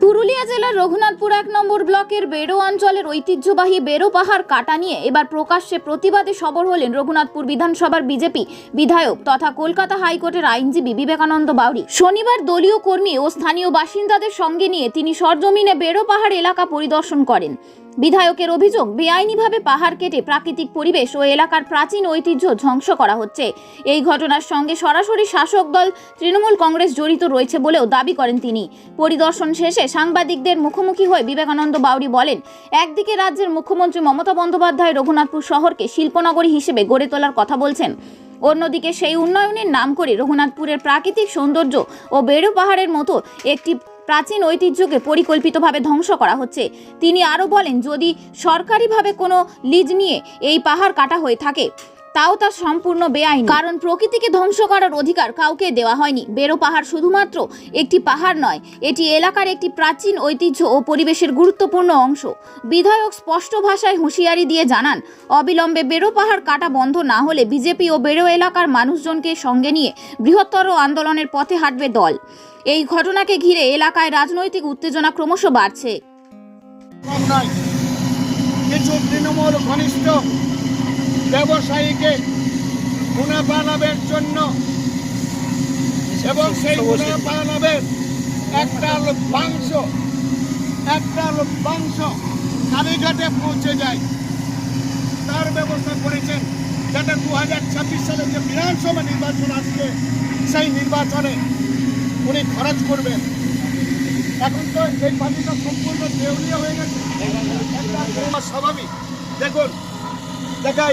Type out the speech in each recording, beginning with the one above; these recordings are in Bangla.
পুরুলিয়া জেলার রঘুনাথপুর ১ নম্বর ব্লকের বেড়ো অঞ্চলের ঐতিহ্যবাহী বেড়ো পাহাড় কাটা নিয়ে এবার প্রকাশ্যে প্রতিবাদে সরব হলেন রঘুনাথপুর বিধানসভার বিজেপি বিধায়ক তথা কলকাতা হাইকোর্টের আইনজীবী বিবেকানন্দ বাউরি। শনিবার দলীয় কর্মী ও স্থানীয় বাসিন্দাদের সঙ্গে নিয়ে তিনি সরজমিনে বেড়ো পাহাড় এলাকা পরিদর্শন করেন। বিধায়কের অভিযোগ, বেআইনিভাবে পাহাড় কেটে প্রাকৃতিক পরিবেশ ও এলাকার প্রাচীন ঐতিহ্য ধ্বংস করা হচ্ছে। এই ঘটনার সঙ্গে সরাসরি শাসক দল তৃণমূল কংগ্রেস জড়িত রয়েছে বলেও দাবি করেন তিনি। পরিদর্শন শেষে সাংবাদিকদের মুখোমুখি হয়ে বিবেকানন্দ বাউরি বলেন, একদিকে রাজ্যের মুখ্যমন্ত্রী মমতা বন্দ্যোপাধ্যায় রঘুনাথপুর শহরকে শিল্পনগরী হিসেবে গড়ে তোলার কথা বলছেন, অন্যদিকে সেই উন্নয়নের নাম করে রঘুনাথপুরের প্রাকৃতিক সৌন্দর্য ও বেড়ো পাহাড়ের মতো একটি প্রাচীন ঐতিহ্যকে পরিকল্পিতভাবে ধ্বংস করা হচ্ছে। তিনি আরও বলেন, যদি সরকারিভাবে কোনো লিজ নিয়ে এই পাহাড় কাটা হয়ে থাকে তাও তা সম্পূর্ণ বেআইনি, কারণ প্রকৃতিকে ধ্বংস করার অধিকার কাউকে দেওয়া হয়নি। বেড়ো পাহাড় শুধুমাত্র একটি পাহাড় নয়, এটি এলাকার একটি প্রাচীন ঐতিহ্য ও পরিবেশের গুরুত্বপূর্ণ অংশ। বিধায়ক স্পষ্ট ভাষায় হুঁশিয়ারি দিয়ে জানান, অবিলম্বে বেড়ো পাহাড় কাটা বন্ধ না হলে বিজেপি ও বেড়ো এলাকার মানুষজনকে সঙ্গে নিয়ে বৃহত্তর আন্দোলনের পথে হাঁটবে দল। এই ঘটনাকে ঘিরে এলাকায় রাজনৈতিক উত্তেজনা ক্রমশ বাড়ছে। কিছু তৃণমূল ঘনিষ্ঠ ব্যবসায়ীকে মুনাফা লাভের জন্য এবং সেই মুনাফা লাভের একটা লভ্যাংশ কালীঘাটে পৌঁছে যায়, তার ব্যবস্থা করেছেন, যাতে 2026 সালে যে বিধানসভা নির্বাচন আসছে সেই নির্বাচনে উনি খরচ করবেন। এখন তো এই পার্টিটা সম্পূর্ণ দেউলিয়া হয়ে গেছে, স্বাভাবিক। দেখুন, দেখা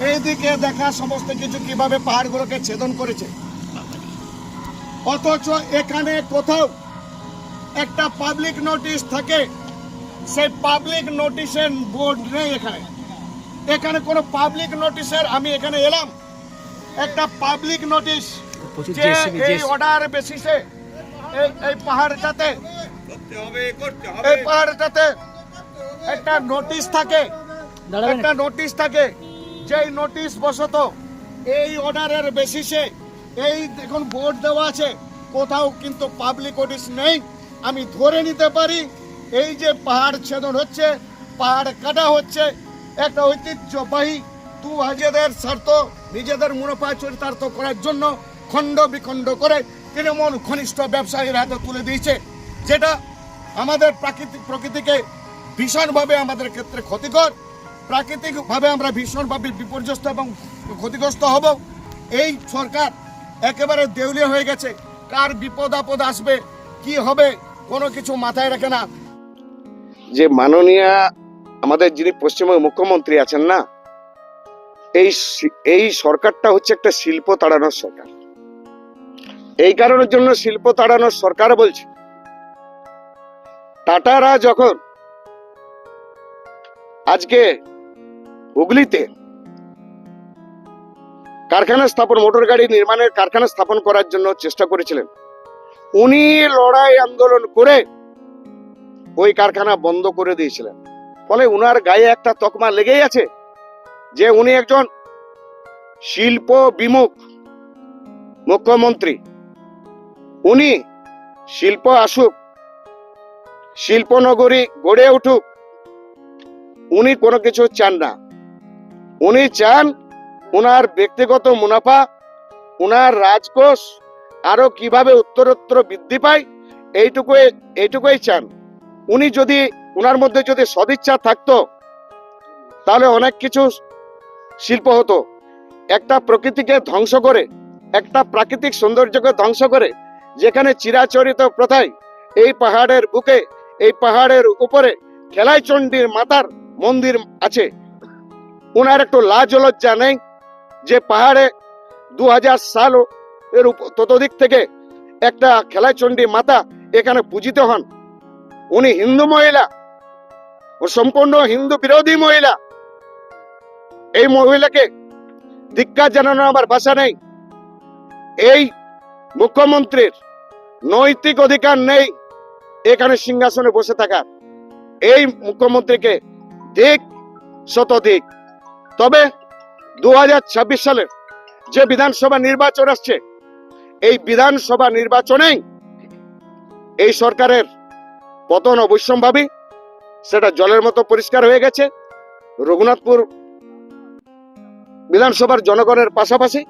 এইদিকে দেখা সমস্ত কিছু কিভাবে পাহাড়গুলোকে ছেদন করেছে, অথচ এখানে কোথাও একটা পাবলিক নোটিশ থাকে, সেই পাবলিক নোটিশের বোর্ড নেই। এখানে কোনো পাবলিক নোটিশের, আমি এখানে এলাম, একটা পাবলিক নোটিশ যে এই অর্ডার বেসিসে এই পাহাড়টাতে একটা নোটিশ থাকে, যেই নোটিশ বশত এই অর্ডারের বেসিসে এই দেখুন বোর্ড দেওয়া আছে, কোথাও কিন্তু পাবলিক নোটিশ নেই। আমি ধরে নিতে পারি এই যে পাহাড় ছেদন হচ্ছে, পাহাড় কাটা হচ্ছে, একটা ঐতিহ্যবাহী নিজেদের স্বার্থ, নিজেদের মুনাফা চরিতার্থ করার জন্য খণ্ড বিখণ্ড করে তৃণমূল ঘনিষ্ঠ ব্যবসায়ীর হাতে তুলে দিয়েছে, যেটা আমাদের প্রকৃতিকে ভীষণভাবে আমাদের ক্ষেত্রে ক্ষতিকর। প্রাকৃতিকভাবে আমরা ভীষণভাবে বিপর্যস্ত এবং ক্ষতিগ্রস্ত হব। এই সরকার একেবারে দেউলিয়া হয়ে গেছে, কার বিপদ আপদ আসবে, কি হবে, কোনো কিছু মাথায় রাখে না। যে মাননীয় আমাদের যিনি পশ্চিমবঙ্গের মুখ্যমন্ত্রী আছেন না, এই সরকারটা হচ্ছে একটা শিল্প তাড়ানোর সরকার। এই কারণের জন্য শিল্প তাড়ানোর সরকার বলছে। টাটারা যখন আজকে হুগলিতে কারখানা স্থাপন, মোটর গাড়ি নির্মাণের কারখানা স্থাপন করার জন্য চেষ্টা করেছিলেন, উনি লড়াই আন্দোলন করে ওই কারখানা বন্ধ করে দিয়েছিলেন। ফলে উনার গায়ে একটা তকমা লেগেই আছে যে উনি একজন শিল্প বিমুখ মুখ্যমন্ত্রী। উনি শিল্প আসুক, শিল্পনগরী গড়ে উঠুক, উনি কোনো কিছু চান না। উনি চান উনার ব্যক্তিগত মুনাফা, উনার রাজকোষ আরো কিভাবে উত্তরোত্তর বৃদ্ধি পায়, এইটুকুই চান। উনি যদি, উনার মধ্যে যদি সদিচ্ছা থাকতো তাহলে অনেক কিছু শিল্প হতো। একটা প্রকৃতিকে ধ্বংস করে, একটা প্রাকৃতিক সৌন্দর্যকে ধ্বংস করে, যেখানে চিরাচরিত প্রথায় এই পাহাড়ের বুকে, এই পাহাড়ের উপরে খেলাই চণ্ডীর মাতার মন্দির আছে, উনার একটু লাজ লজ্জা নেই যে পাহাড়ে 2000 সাল এর ততোদিক থেকে একটা খেলাই চণ্ডী মাতা এখানে পূজিত হন। উনি হিন্দু মহিলা, ও সম্পূর্ণ হিন্দু বিরোধী মহিলা। এই মহিলাকে ধিক্কার জানানো আমার ভাষা নেই। এই মুখ্যমন্ত্রীর নৈতিক অধিকার নেই এখানে সিংহাসনে বসে থাকার। এই মুখ্যমন্ত্রীকে দিক শতদিক। তবে 2026 সালে যে বিধানসভা নির্বাচন আসছে, এই বিধানসভা নির্বাচনেই এই সরকারের পতন অবশ্যম্ভাবী, সেটা জলের মতো পরিষ্কার হয়ে গেছে। রঘুনাথপুর বিধানসভার জনগণের পাশাপাশি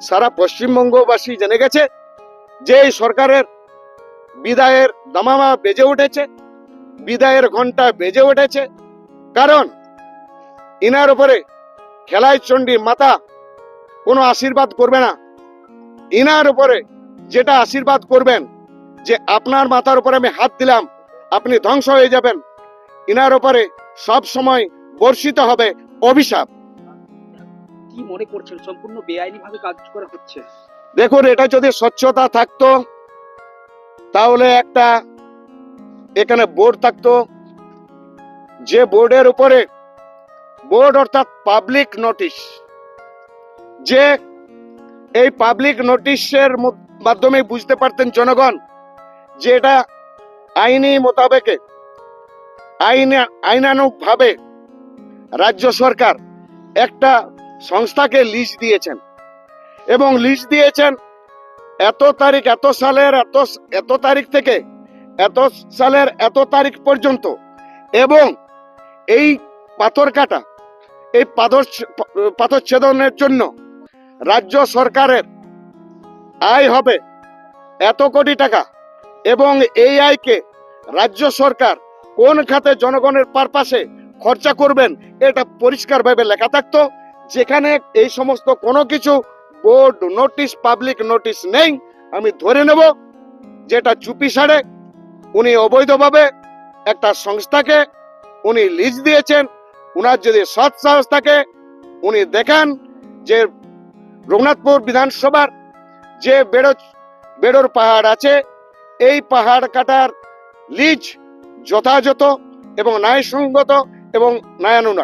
সারা পশ্চিমবঙ্গবাসী জেনে গেছে যে এই সরকারের বিদায়ের দামামা বেজে উঠেছে, বিদায়ের ঘন্টা বেজে উঠেছে। কারণ ইনার উপরে খেলায় চণ্ডী মাতা কোনো আশীর্বাদ করবে না। ইনার উপরে যেটা আশীর্বাদ করবেন যে আপনার মাথার উপরে আমি হাত দিলাম, আপনি ধ্বংস হয়ে যাবেন, ইনার উপরে সব সময় বর্ষিত হবে অভিশাপ। কি মনে করছেন সম্পূর্ণ বেআইনি ভাবে কাজ করা হচ্ছে? দেখুন, এটা যদি স্বচ্ছতা থাকতো তাহলে একটা এখানে বোর্ড থাকতো, যে বোর্ডের উপরে বোর্ড অর্থাৎ পাবলিক নোটিশ, যে এই পাবলিক নোটিশের মাধ্যমে বুঝতে পারতেন জনগণ যে এটা আইনি মোতাবেকে আইনানুগ ভাবে রাজ্য সরকার একটা সংস্থাকে লিজ দিয়েছেন এবং লিজ দিয়েছেন এত তারিখ, এত সালের এত তারিখ থেকে এত সালের এত তারিখ পর্যন্ত। এবং এই পাথর কাটা, এই পাথর ছেদনের জন্য রাজ্য সরকারের আয় হবে এত কোটি টাকা, এবং এই আয়কে রাজ্য সরকার কোন খাতে জনগণের পারপাসে খরচা করবেন এটা পরিষ্কারভাবে লেখা থাকতো। যেখানে এই সমস্ত কোনো কিছু বোর্ড নোটিশ, পাবলিক নোটিশ নেই, আমি ধরে নেব যেটা চুপি সাড়ে উনি অবৈধভাবে একটা সংস্থাকে উনি লিজ দিয়েছেন। উনার যদি সৎ সাহস থাকে উনি দেখান যে রঘুনাথপুর বিধানসভার যে বেড়োর পাহাড় আছে, এই পাহাড় কাটার লিজ যথাযথ এবং ন্যায়সঙ্গত এবং ন্যায়ানুগ।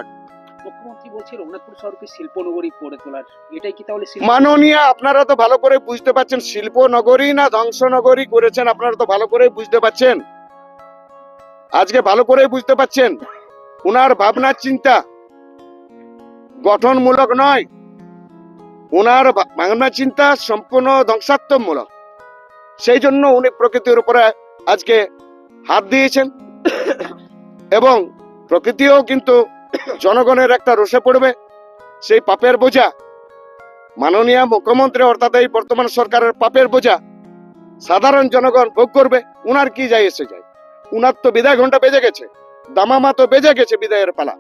মুখ্যমন্ত্রী বলছে রঘুনাথপুর শহরকে শিল্পনগরী করে তোলার, এটাই কি তাহলে মাননীয়, আপনারা তো ভালো করে বুঝতে পারছেন শিল্পনগরী না ধ্বংসনগরী করেছেন, আপনারা তো ভালো করে বুঝতে পারছেন, আজকে ভালো করে বুঝতে পারছেন। উনার ভাবনা চিন্তা গঠনমূলক নয়, উনার ভাবনা চিন্তা সম্পূর্ণ ধ্বংসাত্মকমূলক। সেই জন্য উনি প্রকৃতির উপরে আজকে হাত দিয়েছেন এবং প্রকৃতিও কিন্তু জনগণের একটা রোষে পড়বে। সেই পাপের বোঝা মাননীয় মুখ্যমন্ত্রী অর্থাৎ এই বর্তমান সরকারের পাপের বোঝা সাধারণ জনগণ ভোগ করবে। উনার কি যায় এসে যায়, উনার তো বিদায় ঘন্টা বেজে গেছে, দামামা তো বেজে গেছে বিদায়ের পালা।